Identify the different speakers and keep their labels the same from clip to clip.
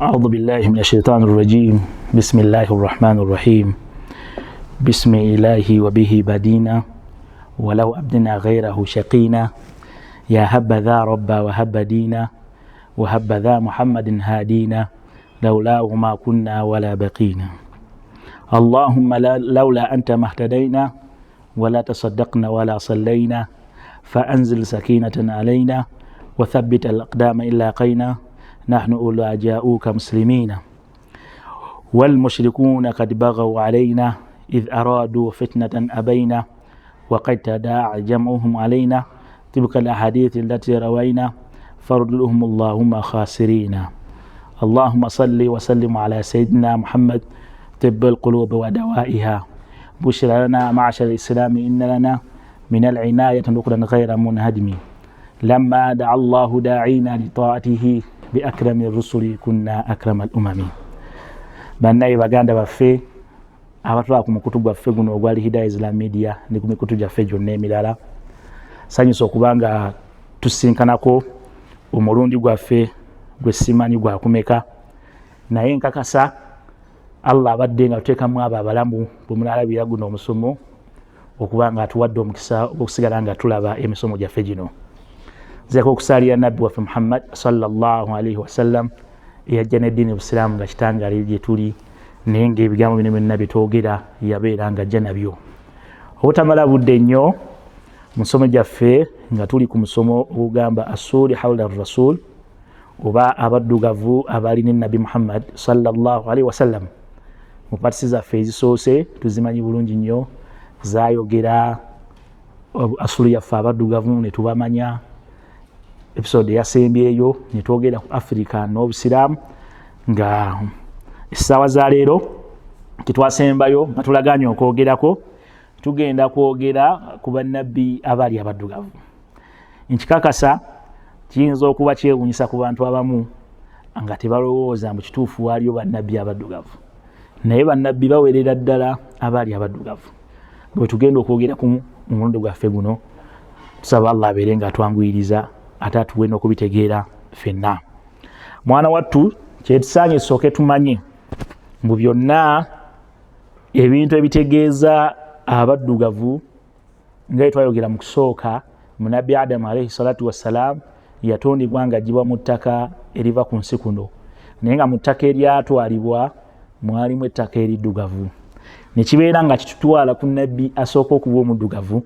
Speaker 1: أعوذ بالله من الشيطان الرجيم بسم الله الرحمن الرحيم بسم الله وبه بدينا ولو أبدنا غيره شقينا يا هبذا ربا وهب دينا وهبذا محمد هادينا لولاه ما كنا ولا بقينا اللهم لولا أنت ما اهتدينا ولا تصدقنا ولا صلينا فأنزل سكينة علينا وثبت الأقدام إلا قينا نحن أولى جاءوك مسلمين والمشركون قد بغوا علينا إذ أرادوا فتنة أبينا وقد تداعى جمعهم علينا تلك الأحاديث التي روينا فردهم اللهم خاسرين اللهم صل وسلم على سيدنا محمد طب القلوب ودوائها بشر لنا معشر الإسلام إن لنا من العناية نقدا غير منهدم لما دعا الله داعينا لطاعته بأكرم الرسل كنا أكرم الأمم bannaye baganda baffe abatwala ku mukutu gwaffe guno ogwali Hidaya Islam Media ne ku mikutu gyaffe gyonna emirala sanyusa okubanga tusinkanako omulundi gwaffe gwe simanyi gwa kumeka naye nkakasa Allah abadde nga tuteekamu abo abalamu bwe munaalabira guno omusomo okubanga atuwadde omukisa okusigala nga tulaba emisomo gyaffe gino nzeko okusalira nabbi waffe Muhammad sallallahu alaihi wasallam eyajja n'eddiini obusiraamu nga kitangaala gye tuli naye ng'ebigambo bino byonna bye twogera yabeera nga ajja nabyo obutamala budde nnyo mu musomo gyaffe nga tuli ku musomo ogugamba assuuli hawla rasul oba abaddugavu abali ne nabbi Muhammad sallallahu alaihi wasallam mu patisi zaffe ezisoose tuzimanyi bulungi nnyo zaayogera assuuli yaffe abaddugavu ne tubamanya episode yasembyeyo ne twogera ku Africa n'obusiraamu nga essaawa za leero kitwasembayo nga tulaganye okwogerako tugenda kwogera ku bannabbi abaali abaddugavu nkikakasa kiyinza okuba kyewuunyisa ku bantu abamu nga tebalowooza mu kituufu waaliyo bannabbi abaddugavu naye bannabbi bawerera ddala abaali abaddugavu bwe tugenda okwogera ku mulundi gwaffe guno tusaba Allah abeere nga atwanguyiriza ate atuwe n'okubitegeera ffenna mwana wattu kyetusaanye tusooke tumanye mu byonna ebintu ebitegeeza abaddugavu nga twayogera mu kusooka munabbi Adamu alayhi salatu wassalaam yatondebwa nga aggyibwa mu ttaka eriva ku nsi kuno naye nga mu ttaka eryatwalibwa mwalimu ettaka eriddugavu ne kibeera nga kitutwala ku nabbi asooka okuba omuddugavu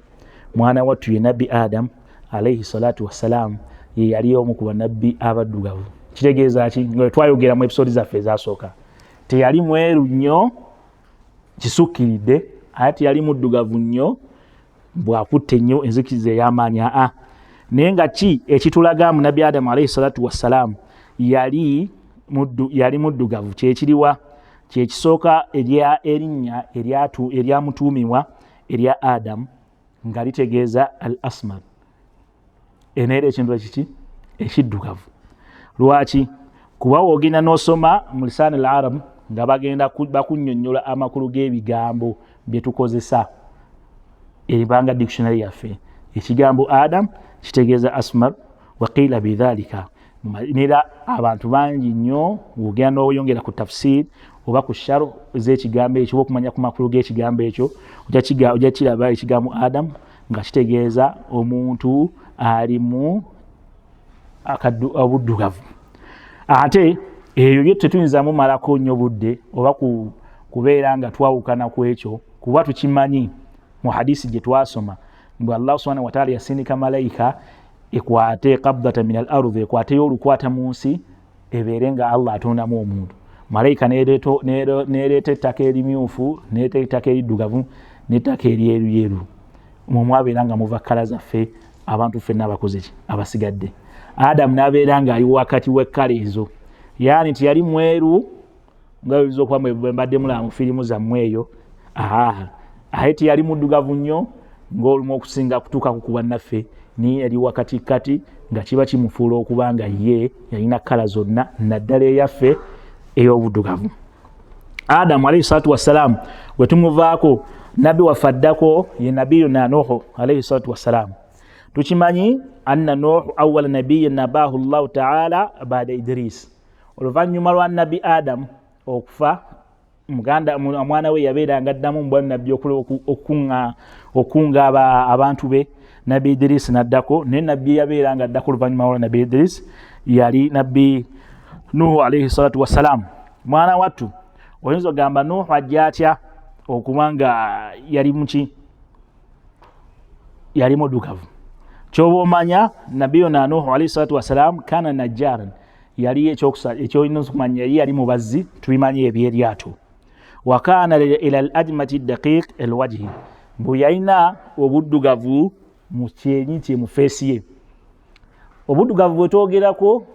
Speaker 1: mwana wattu ye nabbi Adamu alayhi salatu wassalaam ye yali omu ku bannabbi abaddugavu kitegeeza ki nga twayogera mu episode zaffe ezasooka teyali mweru nnyo kisukkiridde ate yali muddugavu nnyo bwakutte nnyo enzikiriza ey'amaanyi naye nga ki ekitulaga mu nabbi Adamu alayhi salatu wassalaam yali muddugavu kyekiriwa kyekisooka erinnya eryamutuumibwa erya Adamu nga litegeeza al asmar eneera ekintu ekiki ekiddugavu lwaki kuba woogenda n'osoma mu lisaani al arab nga bagenda bakunnyonnyola amakulu g'ebigambo bye tukozesa eribanga dictionary yaffe ekigambo Adam kitegeeza asmar waqiila bidhalika nera abantu bangi nnyo wogenda n'oyongera ku tafsir oba ku sharo z'ekigambo ekyo okumanya ku makulu g'ekigambo ekyo ojja kiraba ekigambo Adam nga kitegeeza omuntu alimu obuddugavu ate eyo bye tetuyinzamu malako nnyo budde oba kubeera nga twawukana ku ekyo kuba tukimanyi mu hadisi gye twasoma mbu Allah subhanahu wa ta'ala yasindika malayika ekwate qabdata min al ardhi ekwateyo olukwata mu nsi ebeere nga Allah atondamu omuntu malayika neereeta ettaka erimyufu neereeta ettaka eriddugavu n'ettaka eryeruyeru mwabeera nga muva kkala zaffe abantu ffenna abakoze ki abasigadde Adamu n'abeera ng'ali wakati w'ekkala ezo yaani tiyali mweru nga oyinza okuba bwe mbadde mulaba mu firimu zammwe eyo aye tiyali muddugavu nnyo ng'olumu okusinga kutuuka ku bannaffe niye yali wakati nga kiba kimufuula okuba nga ye yalina kkala zonna naddala eyaffe ey'obuddugavu Adamu alayhi salatu wassalaam bwe tumuvaako nabbi waffe addako ye nabbiyu Nuuhu alayhi salatu wassalaam tukimanyi anna Nuuhu awwala nabiyyin nabaahu Allahu ta'ala ba'da Idris oluvannyuma lwa nabbi Adamu okufa omwana we yabeeranga addamu mu bwannabbi okunga abantu be. Nabbi Idris n'addako, naye nabbi yabeeranga addako oluvannyuma lwa nabbi Idris yali nabbi Nuhu alayhi salatu wassalam. Mwana wattu oyinza ogamba Nuhu ajja atya okuba nga yali muki, yali muddugavu. Kyoba omanya nabbi yona Nuhu alayhi salatu wassalam kana najjaran, yali ekyoyinza okumanya yali mubazzi, tubimanye ebyeryato. Wa kana ila al-ajmati daqiq al-wajhi, mbu yalina obuddugavu mu kyenyi kye mu feesi ye. Obuddugavu bwe twogerako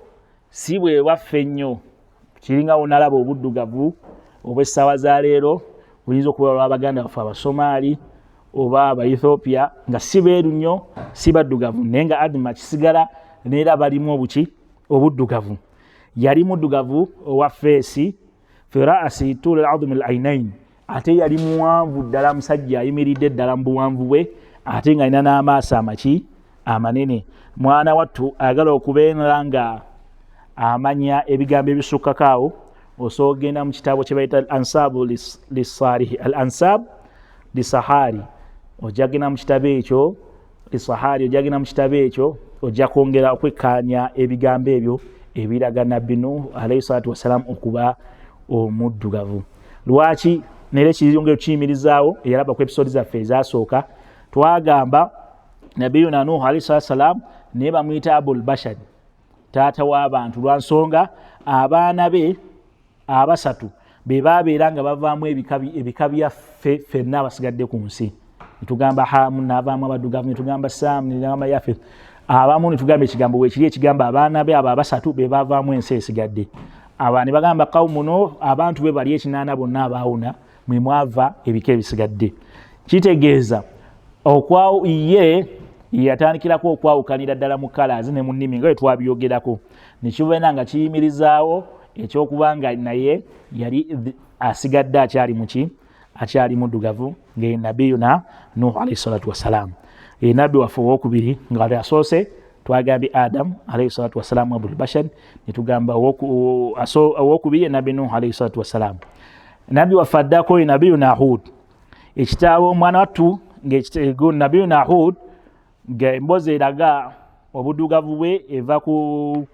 Speaker 1: si bwe waffe nnyo, kiringa wonalaba obuddugavu obw'essaawa za leero buyinza okuba olw'Abaganda baffe Abasomaali oba Abaethiopia, nga si beeru nnyo, si baddugavu, naye nga adima kisigala neera balimu obuddugavu. Yali muddugavu owa feesi, fi ra'si tul al-'azm al-'aynayn, ate yali muwanvu ddala, musajja ayimiridde ddala mu buwanvu bwe, ate nga alina n'amaaso amanene. Mwana wattu ayagala okubeera nga amanya ebigambo ebisukkako awo, osobola okugenda mu kitabo kye bayita al-ansaabu lis-saalihi, al-ansaabu lisahari, ojja kugenda mu kitabo ekyo lisahari, ojja kugenda mu kitabo ekyo ojja kwongera okwekkaanya ebigambo ebyo ebiraga nabbi Nuhu alayhi salatu wassalam okuba omuddugavu. Lwaki nera ekiyongero kiyimirizaawo eyalaba ku episode zaffe ezasooka, twagamba nabbi yona Nuhu alayhi salatu wassalam naye bamuyita Abul Bashar, taata w'abantu, lwa nsonga abaana be abasatu be babeera nga bavaamu ebika byaffe ffenna abasigadde ku nsi. Netugamba Hamu n'avaamu abaddugavu, netugamba Saamu n'avaamu Yafet, abamu netugamba ekigambo weekiri ekigamba abaana be abo abasatu be bavaamu ensi esigadde. Aba ne bagamba Qawmu Nuh, abantu be bali ekinaana bonna abaawuna mwe mwava ebika ebisigadde. Kitegeeza okwawo ye yatandikirako okwawukanira ddala mu kalazi ne mu nnimi nga bwe twabyogerako, ne kibeera nga kiyimirizaawo ekyokuba nga naye yali asigadde akyali muki, akyali muddugavu, nga nabbi yona Nuhu alayhi salatu wassalam. Nabbi waffe owokubiri nga yasoose twagambye Adamu alayhi salatu wassalam Abul Bashar, ne tugamba owokubiri nabbi Nuhu alayhi salatu wassalam. Nabbi waffe addako nabbi yona Hud, ekitabo omwana wattu nabbi yona Hud nga emboozi eraga obuddugavu bwe eva ku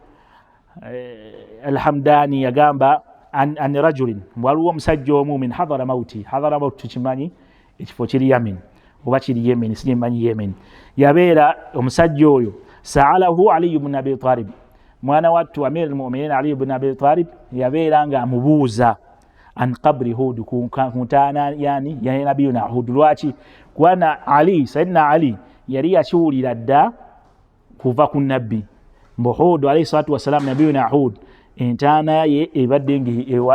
Speaker 1: Alhamdani yagamba an rajulin, waliwo omusajja omu min hadhara mauti. Hadhara mauti tukimanyi ekifo kiri Yemen oba kiri Yemen, simanyi Yemen. Yabeera omusajja oyo sa'alahu Ali ibn Abi Talib, mwana wattu Amir al-Mu'minin Ali ibn Abi Talib yabeera nga amubuuza an qabri Hud, ku ntaana yani ya nabbi yona Hud. Lwaki? Kwana Ali, Sayyidina Ali yali yakiwulira dda kuva ku nabbi mbu Hud alayhi salatu wassalam, nabbi yona Hud entaana ye ebadde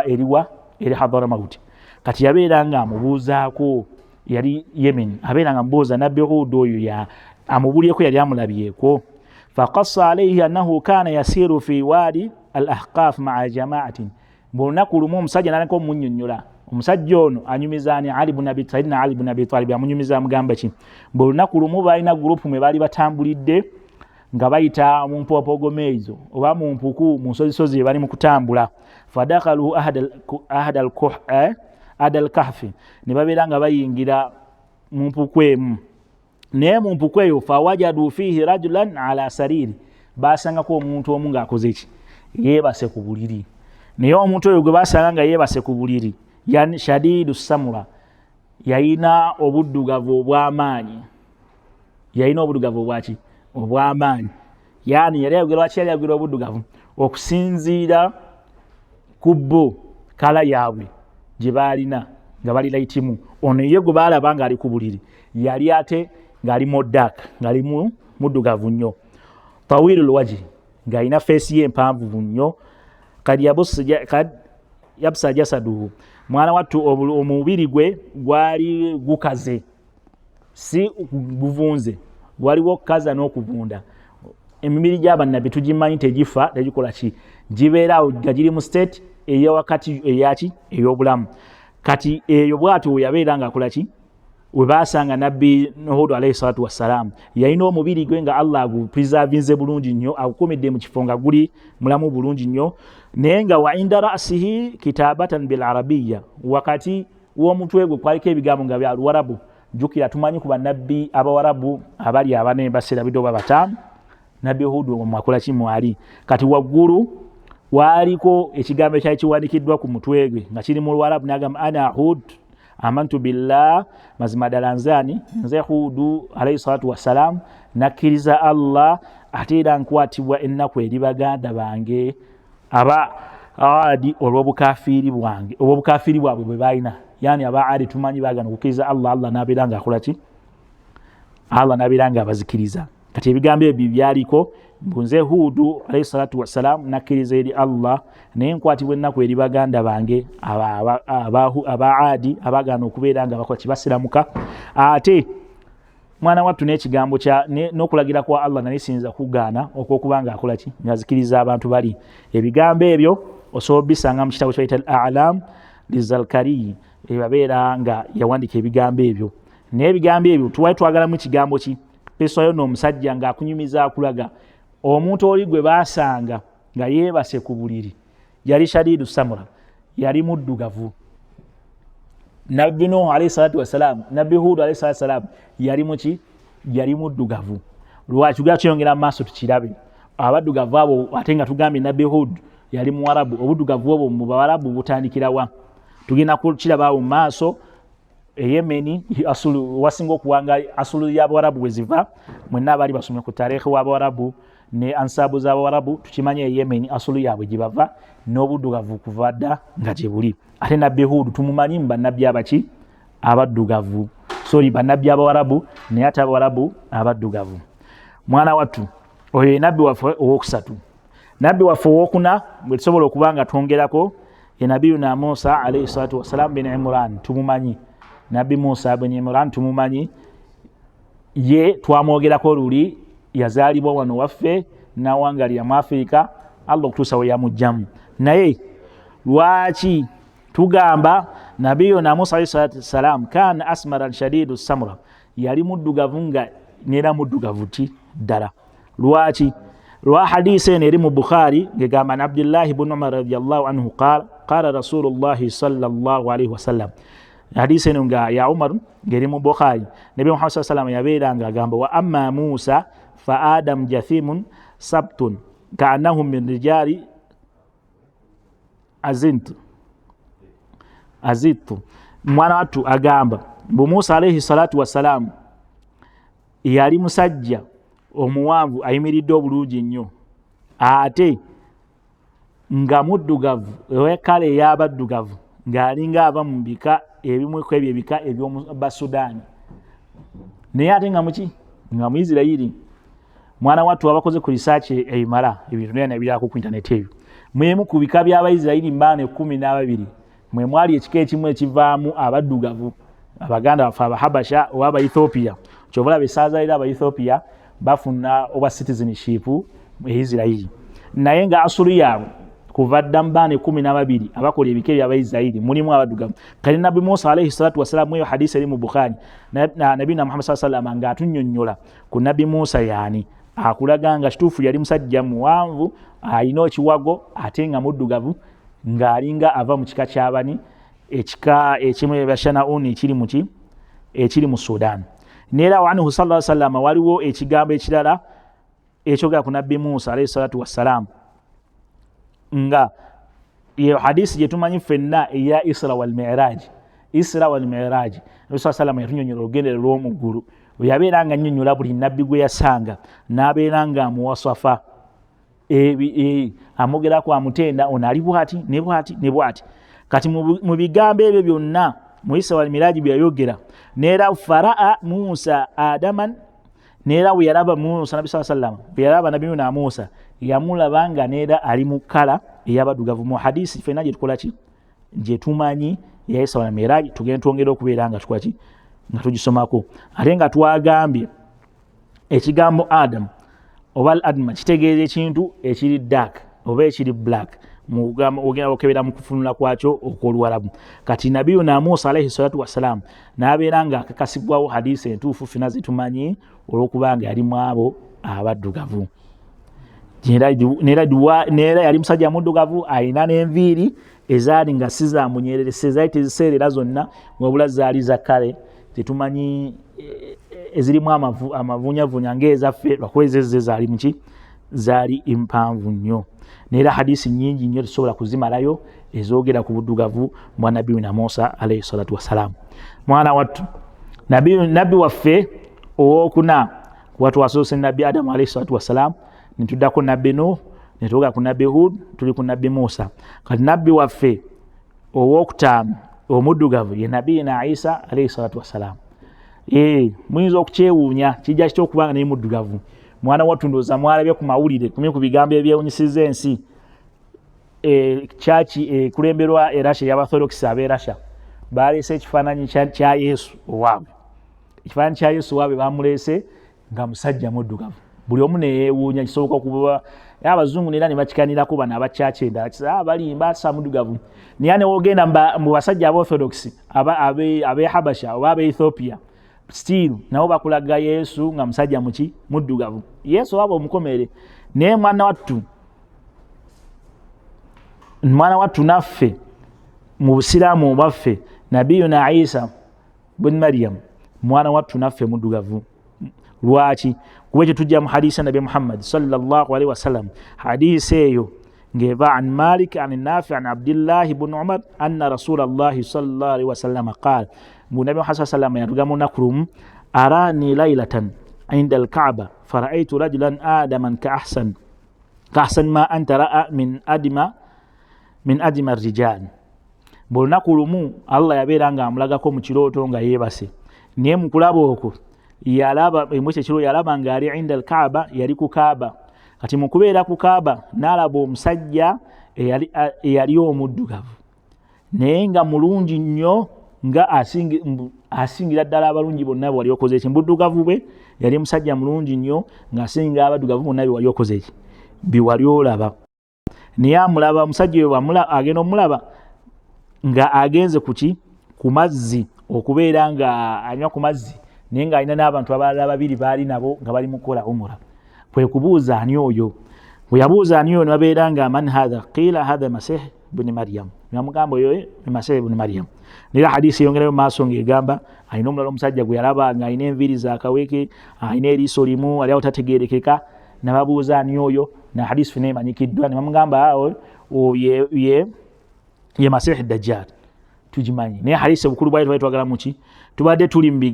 Speaker 1: eriwa eri hadhara mauti. Kati yabeera nga amubuuzaako, yali Yemen, abeera nga amubuuza nabbi Hud oyo amubulyeko, yali amulabyeko. Faqassa alayhi annahu kana yasiru fi wadi al-ahqaf ma'a jama'atin, bulunaku lumu omusajja n'aleka omunnyonnyola. Omusajja ono anyumizaani Ali ibn Abi Talib, Ali ibn Abi Talib amunyumiza amugamba ki, bulunaku lumu balina gurupu mwe baali batambulidde nga bayita mu mpopogome ezo oba mu mpuku mu nsozisozi bye bali mu kutambula. Fadakalu ahada al-kahfi, ne babeera nga bayingira mu mpuku emu, naye mu mpuku eyo fawajadu fihi rajulan ala sariri, basangako omuntu omu ng'akoze ki, yeebase ku buliri. Naye omuntu oyo gwe basanga nga yeebase ku buliri yani shadidu samura, yalina obuddugavu obw'amaanyi. Yalina obuddugavu obwaki, obw'amaanyi. Yani yali ayogera lwaki yali ayogera obuddugavu, okusinziira ku bo kala yaabwe gye baalina nga bali layitimu. Ono ye gwe baalaba nga ali ku buliri yali ate ng'ali moddaaka, ng'ali muddugavu nnyo. Tawilul wajhi, ng'alina feesi ye empanvu nnyo. Kad yabsa jasaduhu, mwana wattu omubiri gwe gwali gukaze, si guvunze, waliwo okukaza n'okuvunda. Emibiri gy'abannabbi tugimanyi tegifa, tegikola ki, gibeeraawo nga giri mu state ey'awakati eyaki, ey'obulamu. Kati eyo bw'atyo yabeera ng'akola ki, webasanga nabbi Hud alayhi salatu wassalam yalina omubiri gwe nga Allah agupreservinze bulungi nnyo agukomedde mu kifo nga guli mulamu bulungi nnyo naye nga wa inda ra'sihi kitabatan bil arabiyya wakati w'omutwe gwe kwaliko ebigambo nga bya Luwarabu. Jukira tumanyi ku bannabbi Abawarabu abali abanene baseera bidoba batamu nabbi Hud mwakola ki mwali kati waggulu waaliko ekigambo ekyali kiwandikiddwa ku mutwe gwe nga kiri mu Luwarabu n'agamba ana Hud amantu billah mazima ddala nze Hudu alayhi salatu wassalam nakkiriza Allah ate era nkwatibwa ennaku eri baganda bange aba Adi olw'obukafiiri bwabwe bwe balina yani aba Adi tumanyi bagana okukkiriza Allah n'abeera nga akola ki Allah n'abeera nga abazikiriza kati ebigambo ebyo byaliko nze Hudu alayhi salatu wassalam nakkiriza eri Allah naye nkwatibwa ennaku eri baganda bange aba Adi abagana okubeera nga bakola kibasiramuka ate mwana wattu n'ekigambo n'okulagira kwa Allah nalisinza kugaana okubanga akola ki ngazikiriza abantu bali ebigambo ebyo osobola bisanga mu kitabo kyayita al-a'lam lizalkari ebabeera nga yawandika ebigambo ebyo naye ebigambo ebyo tuwali twagalamu ekigambo ki pesayo n'omusajja ng'akunyumiza akulaga omuntu oli gwe baasanga nga yeebase ku buliri yali shadidu samura yali muddugavu nabbi Nuh alayhi salatu wassalam nabbi Hud alayhi salatu wassalam yali muki yali muddugavu lwaki kyongera mu maaso tukirabe abaddugavu abo ate nga tugambye nabbi Hud yali Muwarabu obuddugavu obwo mu Bawarabu butandikirawa tugenda kukirabaawo mu maaso Yemeni asulu wasinga okuwanga asulu y'Abawarabu weziva mwenna abali basomye ku tarehe w'Abawarabu ne ansabu z'Abawarabu tukimanya Yemeni asulu yaabwe gibava n'obuddugavu kuva dda nga gye buli ate nabbi Hud tumumanyi mu bannabbi abaki abaddugavu bannabbi Abawarabu naye ate Abawarabu abaddugavu mwana wattu oyo nabbi waffe owokusatu nabbi waffe owokuna bwe tusobola okuba nga twongerako nabiyuna Musa alayhi salatu wassalam bin Imran tumumanyi nabbi Musa bin Imran tumumanyi ye twamwogerako luli yazaalibwa wano waffe nawangalira mu Afrika Allah okutuusa we yamugjamu naye lwaki tugamba nabiyuna Musa alayhi salatu wassalam kana asmaran shadidu samra yali muddugavu nga nera muddugavu ti ddala lwaki lwa hadisi eri mu Bukhari ngegamba na Abdullah ibn Umar radiyallahu anhu qala Rasulullahi sallallahu alayhi wasallam hadisi eno nga ya Umar ngeri mu Bukhari Nabi Muhammad sallallahu alayhi wasallam yabeera nga agamba wa amma Musa fa Adam jathimun sabtun ka'annahum min rijali azintu mwana wattu agamba bu Musa alayhi salatu wassalam yali musajja omuwanvu ayimiridde obulungi nnyo ate nga muddugavu ewekala ey'abaddugavu ng'alinga ava mu bika ebimu ku ebyo ebika eby'Obasudaani naye ate nga muki nga Muisirayiri mwana wattu abakoze ku research eyimala ebintu byonna ebirako ku internet ebyo mwemu ku bika by'Abayisirayiri mbaana 12 mwe mwali ekika ekimu ekivaamu abaddugavu abaganda baffe Abahabasha oba Abaethiopia kyobula besaazalira Abaethiopia bafuna oba citizenship mu Isirayiri naye nga asulu yaabwe kuva dda mbaana 12 abakola ebika by'Abayisirayiri mulimu abaddugavu kale nabbi Musa alayhi salatu wassalam eyo hadisi eri mu Bukhari nabbi na Muhammad sallallahu alayhi wasallam ng'atunnyonnyola ku nabbi Musa yaani akulaga nga kituufu yali musajja muwanvu alina ekiwago ate nga muddugavu ng'alinga ava mu kika ky'abani ekika ekimu ebyashanaun ekiri mu Sudan neera wanhu sallallahu alayhi wasallam waliwo ekigambo ekirala ekyogera ku nabbi Musa alayhi salatu wassalam nga iyo hadisi gye tumanyi ffenna eya Isra wal Mi'raj Nabi sallallahu alayhi wasallam yatunyonnyola olugendo lw'omu ggulu yabeera nga nnyonnyola buli nabbi gwe yasanga n'abeera nga amuwasafa amugerako amutenda ono ali bw'ati ne bw'ati ne bw'ati kati mu bigambo ebyo byonna mu Isra wal Mi'raj bye yayogera neera faraa Musa Adaman neera we yalaba Musa Nabi sallallahu alayhi wasallam bwe yalaba nabbi na Musa yamulaba nga neera ali mu kala ey'abaddugavu mu hadisi ffenna gye tukola ki gye tumanyi ya Isra wal Mi'raj tugenda twongera okubeera nga tukola ki nga tugisomako ate nga twagambye ekigambo Adam oba al-adma kitegeeza ekintu ekiri dark oba ekiri black ogenda okebera mu kufunula kwakyo okw'Oluwarabu. Kati nabiyuna Musa alayhi salatu wassalam n'abeera nga akakasibwawo hadisi entuufu ffenna zitumanyi olw'okubanga yali mu abo abaddugavu. Neera yali musajja muddugavu alina n'enviiri ezaali nga si za munyererese, ezaali teziseerera zonna wabula zaali za kkale tetumanyi ezirimu amavunyavunya ng'ezaffe lwakuba ezo zaali muki zaali mpanvu nnyo. Neera hadisi nnyingi nnyo tusobola kuzimalayo ezoogera ku buddugavu bwa nabiyuna Musa alayhi salatu wassalam. Mwana wattu nabbi waffe owookuna kuba twasoose nabbi Adamu alayhi salatu wassalam, ne tuddako nabbi Nuh, ne tuwoga ku nabbi Hud, tuli ku nabbi Musa. Kati nabbi waffe owookutaano omuddugavu ye nabiyina Isa alayhi salatu wassalam. Muyinza okukyewuunya kijja kitya okubanga naye muddugavu. Mwana wattu ndowooza mwalabye ku mawulire kumye ku bigambo ebyewunyisizza ensi. Kyaki ekulemberwa Erasha y'Abaorthodox ab'e Russia baleese ekifaananyi kya Yesu owaabwe. Ekifaananyi kya Yesu owaabwe bamuleese nga musajja muddugavu. Buli omu ne yeewuunya, kisoboka okuba abazungu neera ne bakikanirako bano abakyaki endala balimba asa muddugavu. Naye ne wogenda mu basajja Abaorthodox ab'e Habasha oba ab'e Ethiopia still nabo bakulaga Yesu nga musajja muki muddugavu. Yesu waba omukomere. Naye mwana wattu naffe mu busiraamu bwaffe nabiyuna Isa bin Maryam mwana wattu naffe muddugavu. Lwaki? Kuba ekyo tujja mu hadisi Nabi Muhammad sallallahu alaihi wasallam, hadisi eyo ng'eva an Malik an Nafi an Abdillahi ibn Umar anna Rasulallahi sallallahu alaihi wasallam qaala, Nabi Muhammad sallallahu yatugamba olunaku lumu, arani laylatan inda al-Kaaba fara'aytu rajulan adaman ka ahsan ma anta ra'a min adima ar-rijal. Bulunaku lumu Allah yabeera nga amulagako mu kirooto nga yeebase, naye mu kulaba okwo yalaba emwese kiro yalaba nga ali inda al-Kaaba, yali ku Kaaba. Kati mu kubeera ku Kaaba n'alaba omusajja eyali omuddugavu naye nga mulungi nnyo, nga asingira ddala abalungi bonna bwe wali okoze eki. Muddugavu bwe yali musajja mulungi nnyo ng'asinga abaddugavu bonna bwe wali okoze eki bye wali olaba. Naye amulaba omusajja oyo agenda omulaba nga agenze ku mazzi, okubeera nga anywa ku mazzi naye ng'alina n'abantu abalala babiri baali nabo nga bali mu kukola umura. Kwe kubuuza ani oyo. Bwe yabuuza ani oyo ne babeera nga man hadha, qiila hadha Masih ibn Maryam. Namugamba oyo Masih ibn Maryam. Naye hadisi eyongerayo maaso ng'egamba alina omulala omusajja gwe yalaba nga alina enviiri za kaweke, alina eriiso limu, ali awo tategeerekeka. Ne babuuza ani oyo, na hadisi fena emanyikiddwa. Ne bamugamba ye Masih Dajjal. Tugimanyi. Naye hadisi obukulu bwayo tubadde twagala muki?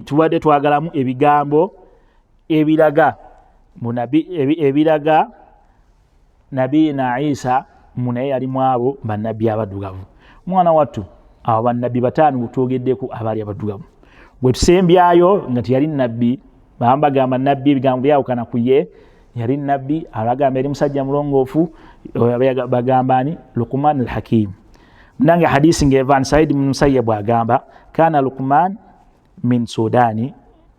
Speaker 1: Tubadde twagalamu ebigambo ebiraga nabiyina Isa naye yali mu abo bannabbi abaddugavu. Mwana wattu abo bannabbi bataano butwogeddeku abaali abaddugavu. Bwe tusembyayo nga teyali nabbi, bagamba nabbi ebigambo byawukana ku ye, yali nabbi abagamba yali musajja mulongoofu, bagamba ani? Luqman al-Hakim. Nange hadisi ng'eva Said ibn Musayyab agamba kana Luqman min Sudani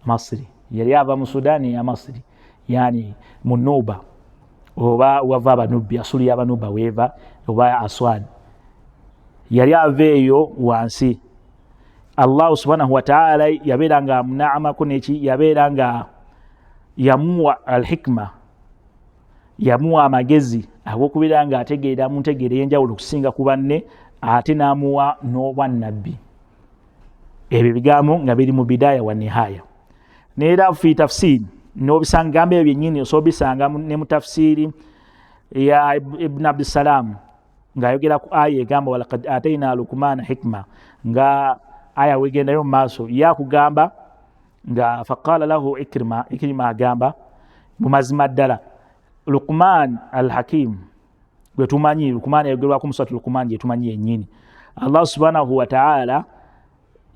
Speaker 1: Masri, yali ava mu Sudani ya Masri, yani mu Nuba oba wava Abanubi, asuli y'Abanuba weeva oba Aswan, yali ava eyo wansi. Allah subhanahu wa ta'ala yabeera nga amunaamako neki, yabeera nga yamuwa al-hikma, yamuwa amagezi ag'okubeera nga ategeera mu ntegeero ey'enjawulo okusinga ku banne, ate n'amuwa n'obwannabbi. Ebyo bigambo nga biri mu bidaya wa nihaya. Neera fi tafsiri n'obisanga gambo ebyo byennyini osobisanga ne mu tafsiri ya Ibn Abdussalam ng'ayogera ku aya egamba walaqad atayna Luqmana hikma, nga aya wegendayo mu maaso yakugamba nga faqala lahu Ikrima agamba mu mazima ddala Luqman al-Hakim gwe tumanyi, Luqman yayogerwako mu suratu Luqman gye tumanyi yennyini. Allah subhanahu wa ta'ala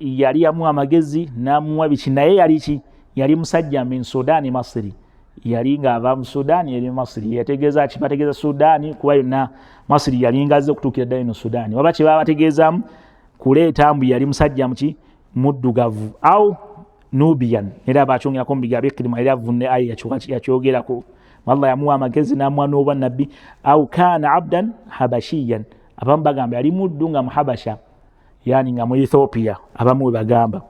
Speaker 1: yali yamuwa amagezi n'amuwa biki, naye yali ki? Yali musajja min Sudani Masri, yali ng'ava mu Sudani eri Masri. Yategeeza ki? Bategeeza Sudani kuba yonna Masri yali ngaze okutuukira ddala ino Sudani. Waba kye baba bategeezaamu kuleeta mbu yali musajja muki? Muddugavu au Nubian. Era bakyongerako mu bigambo Ikrima era avunne aya yakyogerako Allah yamuwa amagezi n'amuwa n'obwannabbi au kana abdan habashiyan abamu bagamba yali muddu nga muhabasha yani nga mu Ethiopia abamu bagamba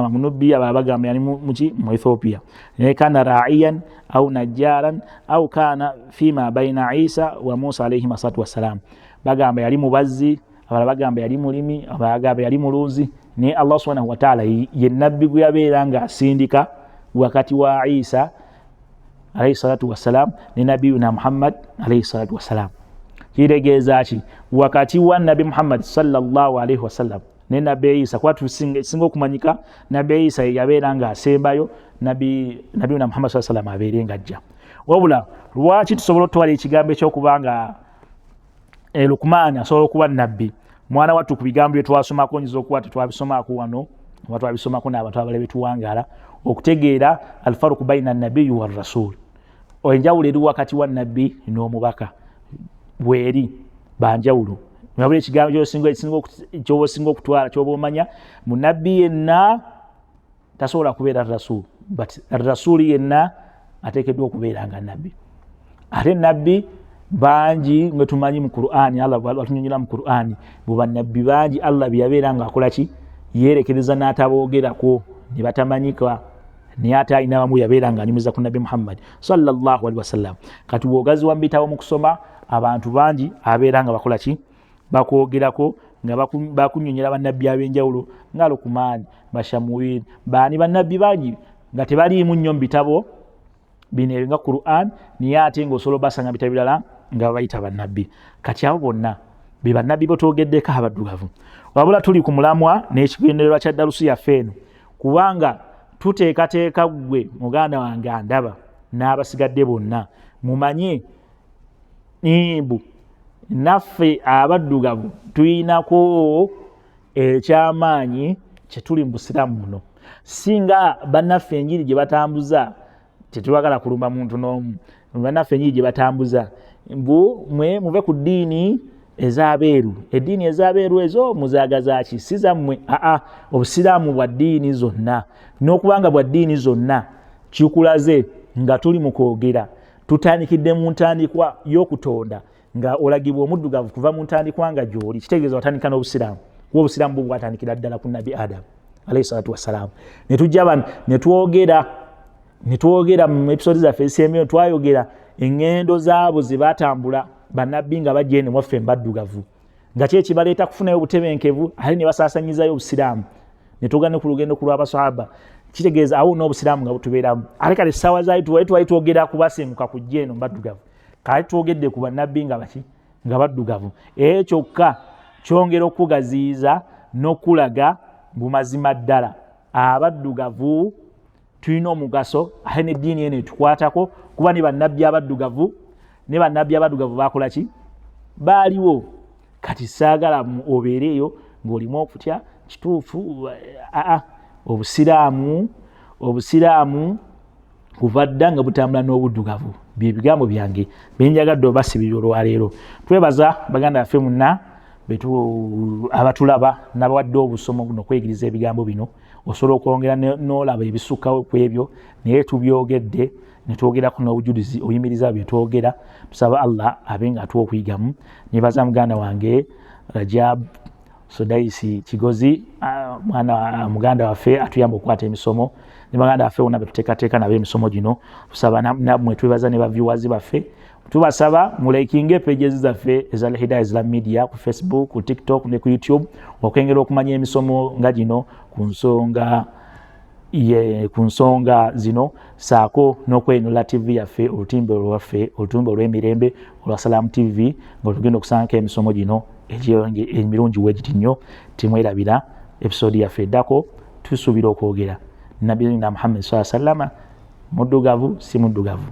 Speaker 1: mu Nubia bagamba yali mu Ethiopia kana ra'iyan au najjaran au kana fima baina Isa wa Musa alayhi salatu wassalam bagamba yali mubazzi abala bagamba yali mulimi abagamba yali muluzi ne Allah subhanahu wa ta'ala ye nabbi gwe yabeera nga asindika wakati wa Isa alayhi salatu wassalam ne nabii na Muhammad alayhi salatu wassalam kiregeeza ki wakati wa nabii Muhammad sallallahu alayhi wasallam ne nabii Isa kwa tusinga okumanyika nabii Isa yabeera nga asembayo nabii na Muhammad sallallahu alayhi wasallam abeere nga ajja wabula lwaki tusobola otwala ekigambo ekyokubanga Lukman asobola okuba nabbi mwana wattu ku bigambo bye twasomako nyiza okuba tetwabisomako wano twabisomako n'abantu abalabe tuwangala okutegeera alfaruku baina nabiyyi wa rasul enjawulo eri wakati wa nabbi n'omubaka bweri banjawulo wabula ekigambo ky'osinga okutwala ky'oba omanya mu nabbi yenna tasobola kubeera rasul but rasuli yenna ateekeddwa okubeera nga nabbi ate nabbi banji nga tumanyi mu Qur'ani Allah bwatunyonyola mu Qur'ani buba nabbi banji Allah byabeera nga akola ki yerekereza n'ataboogerako ne batamanyika ne ate alina bamu yabeera nga anyumiza ku nabbi Muhammad sallallahu alaihi wasallam kati bwogazi wa mbitawo mu kusoma abantu banji abeera nga bakola ki bakwogerako nga bakunyonyola bannabbi ab'enjawulo nga Lukumani Bashamuwin baani bannabbi banji nga tebaliimu nnyo mu bitabo bino nga Qur'an niye ate ng'osobola basanga bitabo birala nga bayita bannabbi kati abo bonna be bannabbi botogeddeko abaddugavu wabula tuli ku mulamwa n'ekigendererwa kya dalusi yaffe eno kubanga tuteekateeka gwe muganda wange andaba n'abasigadde bonna mumanye nimbu naffe abaddugavu tuyinako ekyamaanyi kye tuli mu busiraamu muno singa bannaffe enjiri gye batambuza tetwagala kulumba muntu n'omu bannaffe enjiri gye batambuza mbu mwe muve ku ddiini ez'abeeru eddiini ez'abeeru ezo muzaagaza ki si zammwe obusiraamu bwa ddiini zonna n'okubanga bwa ddiini zonna kikulaze nga tuli mu kwogera tutandikidde mu ntandikwa y'okutonda nga olagibwa omuddugavu kuva mu ntandikwa nga gy'oli kitegeeza watandika n'obusiraamu kuba obusiraamu bwe bwatandikira ddala ku nabbi Adamu alayhi salatu wassalaam ne tujja bano ne twogera mu episode zaffe ezisembeyo twayogera engendo zaabo ze baatambula bannabbi nga bajja eno mwaffe mbaddugavu nga ki ekibaleeta kufunayo obutebenkevu ate ne basaasanyizayo obusiraamu ne tugane ku lugendo ku lw'abasahaba kitegeeza awo n'obusiraamu nga butubeeramu ate kale essaawa zaali twali twogera ku basenguka ku jja eno mbaddugavu kale twogedde ku bannabbi nga baki nga baddugavu kyokka kyongera okugaziyiza n'okulaga bumazima ddala abaddugavu tulina omugaso ate n'eddiini eno etukwatako kuba ne bannabbi abaddugavu bakola ki baaliwo kati saagala obeereeyo ng'olimu okutya kituufu obusiraamu kuva dda nga butambula n'obuddugavu bye bigambo byange benjagadde obasibira olwaleero twebaza baganda baffe munna abatulaba n'abawadde obusomo n'okwegiriza ebigambo bino osobola okwongera n'olaba ebisukkawo ku ebyo naye tubyogedde ne twogerako n'obujulizi oyimiriza bye twogera tusaba Allah abe nga atuwa okuyigamu nebaza muganda wange Rajab Sodaisi Kigozi muganda waffe atuyamba okukwata emisomo ne baganda baffe bonna betuteekateeka nabo emisomo gino tusaba nammwe twebaza ne baviewers baffe tubasaba mulaikinge pages zaffe eza Al-Hidayah Islam Media ku Facebook, ku TikTok ne ku YouTube okwengera okumanya emisomo nga gino ku nsonga zino saako n'okwenula TV yaffe olutimbe olwaffe olutimbe olw'emirembe olwa Salam TV ng'otugenda okusanka emisomo gino emirungi weegiti nnyo timwerabira episode yaffe eddako tusuubira okwogera Nabbi na Muhammad sallallahu alaihi wasallam muddugavu si muddugavu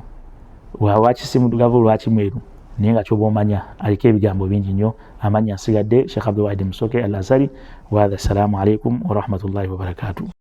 Speaker 1: lwaki si muddugavu lwaki mweru naye nga kyoba omanya aliko ebigambo bingi nnyo amanya nsigadde Sheikh Abdul Wahid Musoke Al-Azhari wa assalamu alaikum wa rahmatullahi wa barakatuh.